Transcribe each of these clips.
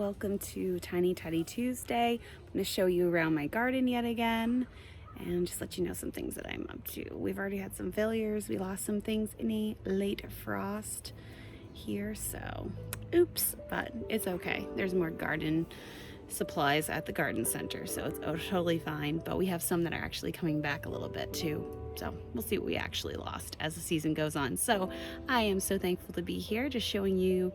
Welcome to Tiny Tidy Tuesday. I'm going to show you around my garden yet again and just let you know some things that I'm up to. We've already had some failures. We lost some things in a late frost here, so oops, but it's okay. There's more garden supplies at the garden center, so it's totally fine, but we have some that are actually coming back a little bit too. So we'll see what we actually lost as the season goes on. So I am so thankful to be here, just showing you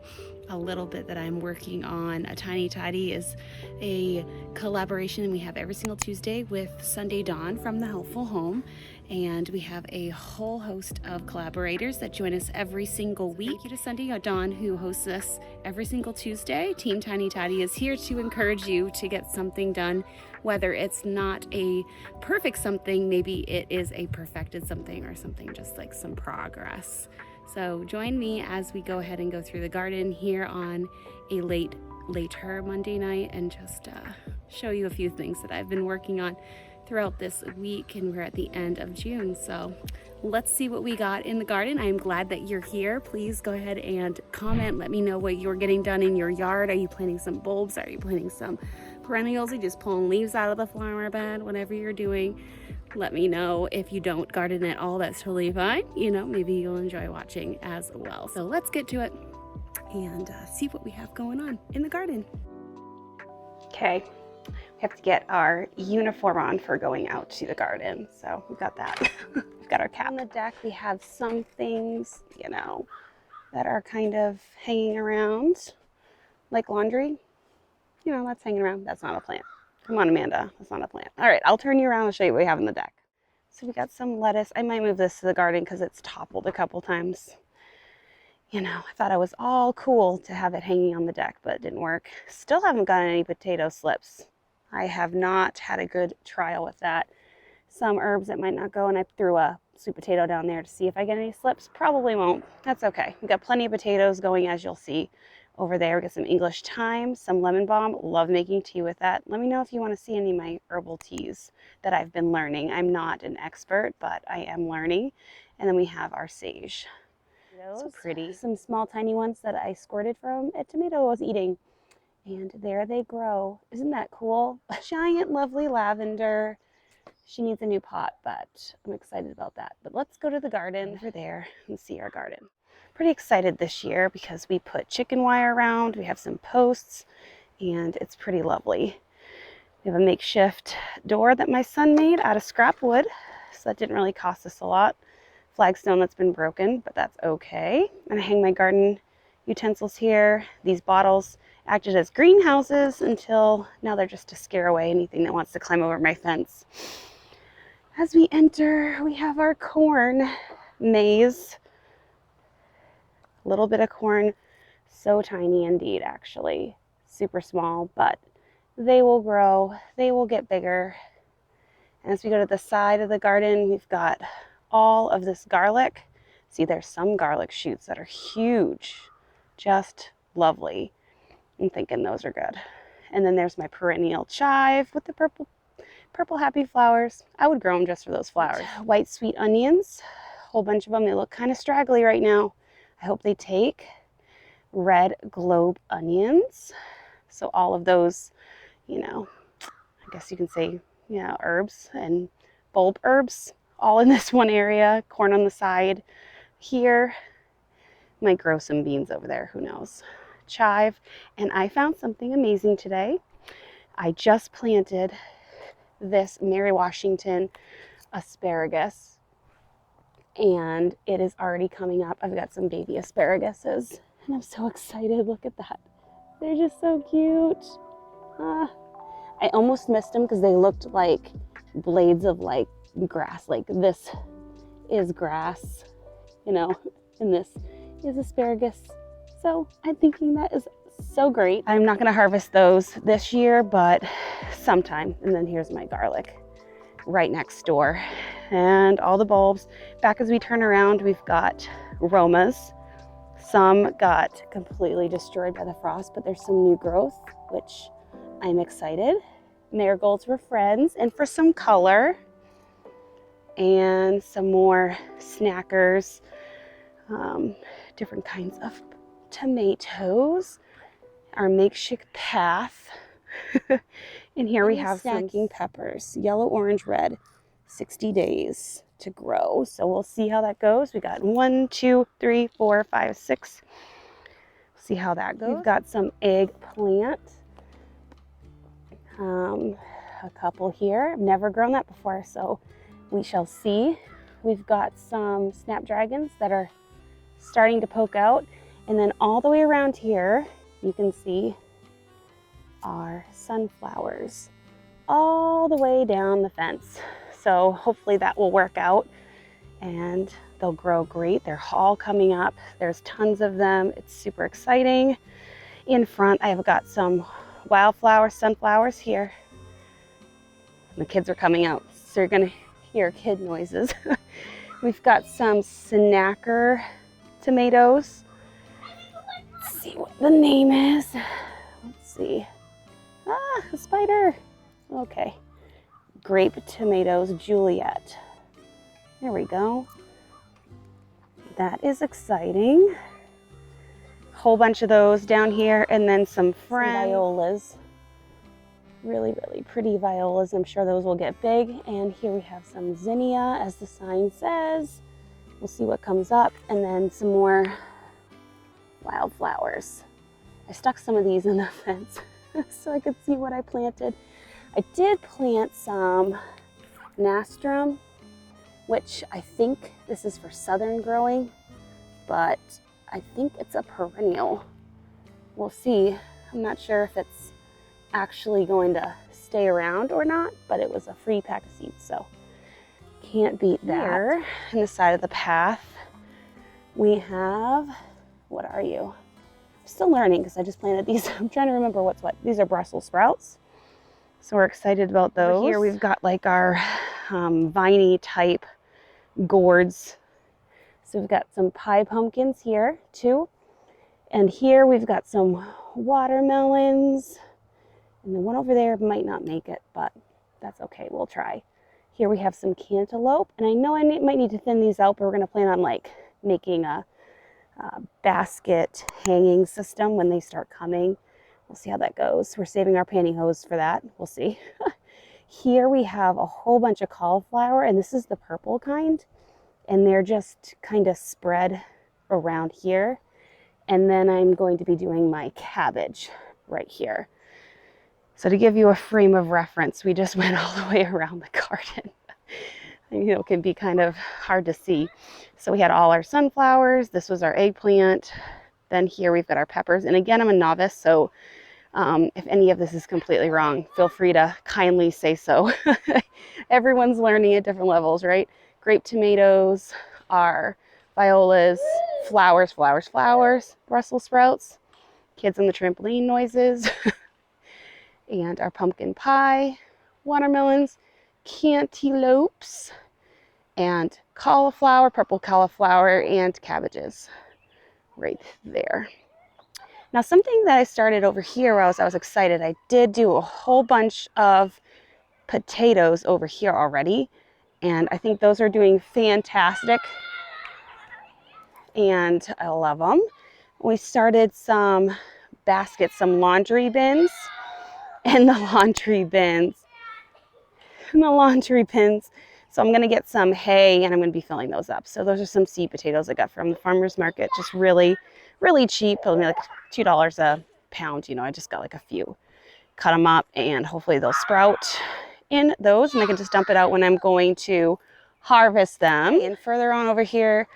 a little bit that I'm working on. A Tiny Tidy is a collaboration we have every single Tuesday with Sunday Dawn from the Helpful Home. And we have a whole host of collaborators that join us every single week. Thank you to Sunday Dawn, who hosts us every single Tuesday. Team Tiny Tidy is here to encourage you to get something done, whether it's not a perfect something, maybe it is a perfected something or something just like some progress. So join me as we go ahead and go through the garden here on a later Monday night and just show you a few things that I've been working on throughout this week, and we're at the end of June. So let's see what we got in the garden. I'm glad that you're here. Please go ahead and comment. Let me know what you're getting done in your yard. Are you planting some bulbs? Are you planting some perennials? Are you just pulling leaves out of the flower bed? Whatever you're doing, let me know. If you don't garden at all, that's totally fine. You know, maybe you'll enjoy watching as well. So let's get to it and see what we have going on in the garden. Okay. We have to get our uniform on for going out to the garden. So we've got that. We've got our cap on the deck. We have some things, you know, that are kind of hanging around, like laundry. You know, that's hanging around. That's not a plant. Come on, Amanda. That's not a plant. All right, I'll turn you around and show you what we have on the deck. So we got some lettuce. I might move this to the garden because it's toppled a couple times. You know, I thought it was all cool to have it hanging on the deck, but it didn't work. Still haven't gotten any potato slips. I have not had a good trial with that. Some herbs that might not go, and I threw a sweet potato down there to see if I get any slips. Probably won't. That's okay. We've got plenty of potatoes going, as you'll see over there. We got some English thyme, some lemon balm. Love making tea with that. Let me know if you want to see any of my herbal teas that I've been learning. I'm not an expert, but I am learning. And then we have our sage. So pretty. Some small tiny ones that I squirted from a tomato I was eating. And there they grow. Isn't that cool? A giant, lovely lavender. She needs a new pot, but I'm excited about that. But let's go to the garden over there and see our garden. Pretty excited this year because we put chicken wire around. We have some posts, and it's pretty lovely. We have a makeshift door that my son made out of scrap wood, so that didn't really cost us a lot. Flagstone that's been broken, but that's okay. And I hang my garden utensils here. These bottles acted as greenhouses until now they're just to scare away anything that wants to climb over my fence. As we enter, we have our corn maze. A little bit of corn, so tiny indeed, actually. Super small, but they will grow, they will get bigger. And as we go to the side of the garden, we've got all of this garlic. See, there's some garlic shoots that are huge, just lovely. I'm thinking those are good. And then there's my perennial chive with the purple happy flowers. I would grow them just for those flowers. White sweet onions, a whole bunch of them. They look kind of straggly right now. I hope they take. Red globe onions. So all of those, you know, I guess you can say, you know, herbs and bulb herbs all in this one area. Corn on the side here. Might grow some beans over there, who knows. Chive. And I found something amazing today. I just planted this Mary Washington asparagus, and it is already coming up. I've got some baby asparaguses, and I'm so excited. Look at that. They're just so cute. I almost missed them because they looked like blades of like grass. Like this is grass, you know, and this is asparagus. So I'm thinking that is so great. I'm not going to harvest those this year, but sometime. And then here's my garlic right next door and all the bulbs. Back as we turn around, we've got Romas. Some got completely destroyed by the frost, but there's some new growth, which I'm excited. Marigolds were friends, and for some color and some more snackers, different kinds of tomatoes. our makeshift path. And here we have snacking peppers, yellow, orange, red, 60 days to grow. So we'll see how that goes. We got 1, 2, 3, 4, 5, 6. See how that goes. We've got some eggplant. A couple here. I've never grown that before, so we shall see. We've got some snapdragons that are starting to poke out. And then all the way around here, you can see our sunflowers all the way down the fence. So hopefully that will work out and they'll grow great. They're all coming up. There's tons of them. It's super exciting. In front, I've got some wildflower sunflowers here. The kids are coming out, so you're gonna hear kid noises. We've got some snacker tomatoes. Let's see what the name is. Let's see. Ah, a spider. Okay. Grape tomatoes, Juliet. There we go. That is exciting. Whole bunch of those down here, and then some violas. Really, really pretty violas. I'm sure those will get big. And here we have some zinnia, as the sign says. We'll see what comes up. And then some more wildflowers. I stuck some of these in the fence so I could see what I planted. I did plant some nastrum, which I think this is for southern growing, but I think it's a perennial. We'll see. I'm not sure if it's actually going to stay around or not, but it was a free pack of seeds, so can't beat that. Here on the side of the path, we have, what are you? I'm still learning because I just planted these. I'm trying to remember what's what. These are Brussels sprouts, so we're excited about those. Over here we've got like our viney type gourds. So we've got some pie pumpkins here too, and here we've got some watermelons. And the one over there might not make it, but that's okay, we'll try. Here we have some cantaloupe, and I know I might need to thin these out, but we're gonna plan on like making a basket hanging system when they start coming. We'll see how that goes. We're saving our pantyhose for that, we'll see. Here we have a whole bunch of cauliflower, and this is the purple kind, and they're just kind of spread around here. And then I'm going to be doing my cabbage right here. So to give you a frame of reference, we just went all the way around the garden. You know, it can be kind of hard to see. So we had all our sunflowers. This was our eggplant. Then here we've got our peppers. And again, I'm a novice, so if any of this is completely wrong, feel free to kindly say so. Everyone's learning at different levels, right? Grape tomatoes, our violas, flowers, flowers, flowers, Brussels sprouts, kids on the trampoline noises. And our pumpkin pie, watermelons, cantaloupes, and cauliflower, purple cauliflower, and cabbages right there. Now, something that I started over here where I was excited, I did do a whole bunch of potatoes over here already, and I think those are doing fantastic, and I love them. We started some baskets, some laundry bins. And the laundry bins. So I'm gonna get some hay and I'm gonna be filling those up. So those are some seed potatoes I got from the farmer's market, just really, really cheap, only like $2 a pound. You know, I just got like a few. Cut them up and hopefully they'll sprout in those, and I can just dump it out when I'm going to harvest them. And further on over here,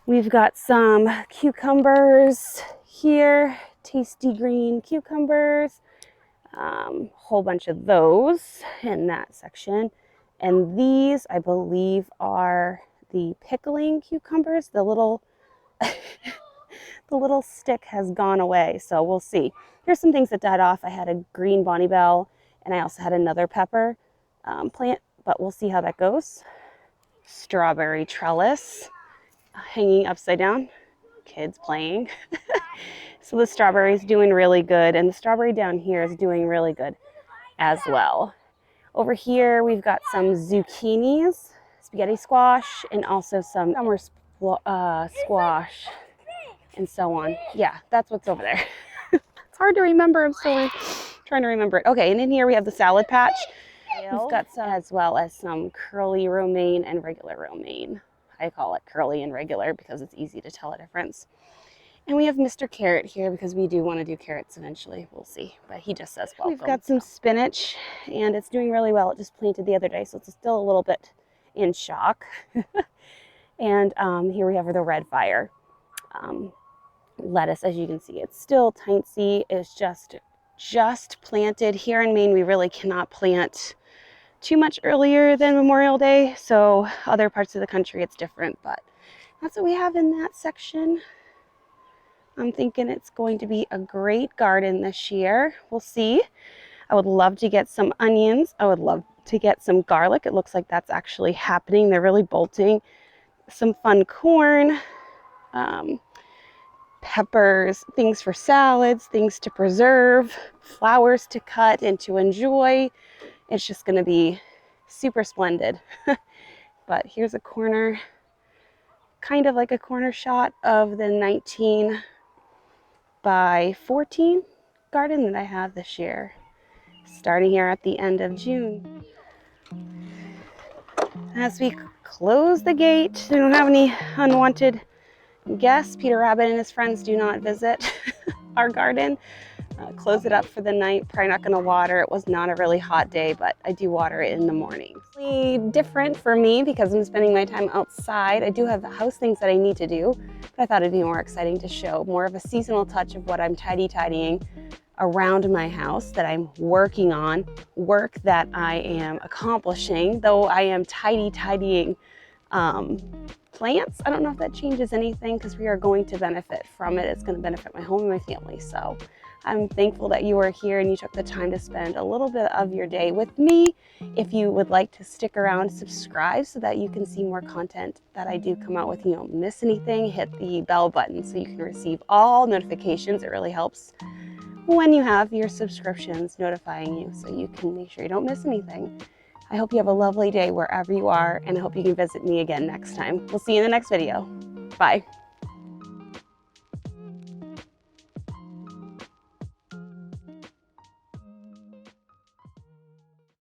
we've got some cucumbers here, tasty green cucumbers. Whole bunch of those in that section, and these I believe are the pickling cucumbers. The little the little stick has gone away, so we'll see. Here's some things that died off. I had a green bonnie bell, and I also had another pepper plant, but we'll see how that goes. Strawberry trellis hanging upside down, kids playing. So the strawberry is doing really good, and the strawberry down here is doing really good as well. Over here we've got some zucchinis, spaghetti squash, and also some summer squash and so on. Yeah, that's what's over there. That's It's hard to remember. I'm still trying to remember it. Okay, and in here we have the salad patch. We've got some, as well as some curly romaine and regular romaine. I call it curly and regular because it's easy to tell a difference. And we have Mr. Carrot here because we do want to do carrots eventually. We'll see, but he just says welcome. We've got some spinach, and it's doing really well. It just planted the other day, so it's still a little bit in shock. And here we have the red fire lettuce. As you can see, it's still tiny. It's just planted. Here in Maine, we really cannot plant too much earlier than Memorial Day, so other parts of the country it's different, but that's what we have in that section. I'm thinking it's going to be a great garden this year. We'll see. I would love to get some onions. I would love to get some garlic. It looks like that's actually happening. They're really bolting. Some fun corn, peppers, things for salads, things to preserve, flowers to cut and to enjoy. It's just going to be super splendid. But here's a corner, kind of like a corner shot of the 19 by 14 garden that I have this year, starting here at the end of June. As we close the gate, we don't have any unwanted guests. Peter Rabbit and his friends do not visit our garden. Close it up for the night. Probably not going to water. It was not a really hot day, but I do water it in the morning. Really different for me because I'm spending my time outside. I do have house things that I need to do, but I thought it'd be more exciting to show more of a seasonal touch of what I'm tidying around my house, that I'm working on, work that I am accomplishing, though I am tidying plants. I don't know if that changes anything because we are going to benefit from it. It's going to benefit my home and my family. So I'm thankful that you are here and you took the time to spend a little bit of your day with me. If you would like to stick around, subscribe so that you can see more content that I do come out with. You don't miss anything. Hit the bell button so you can receive all notifications. It really helps when you have your subscriptions notifying you so you can make sure you don't miss anything. I hope you have a lovely day wherever you are, and I hope you can visit me again next time. We'll see you in the next video. Bye.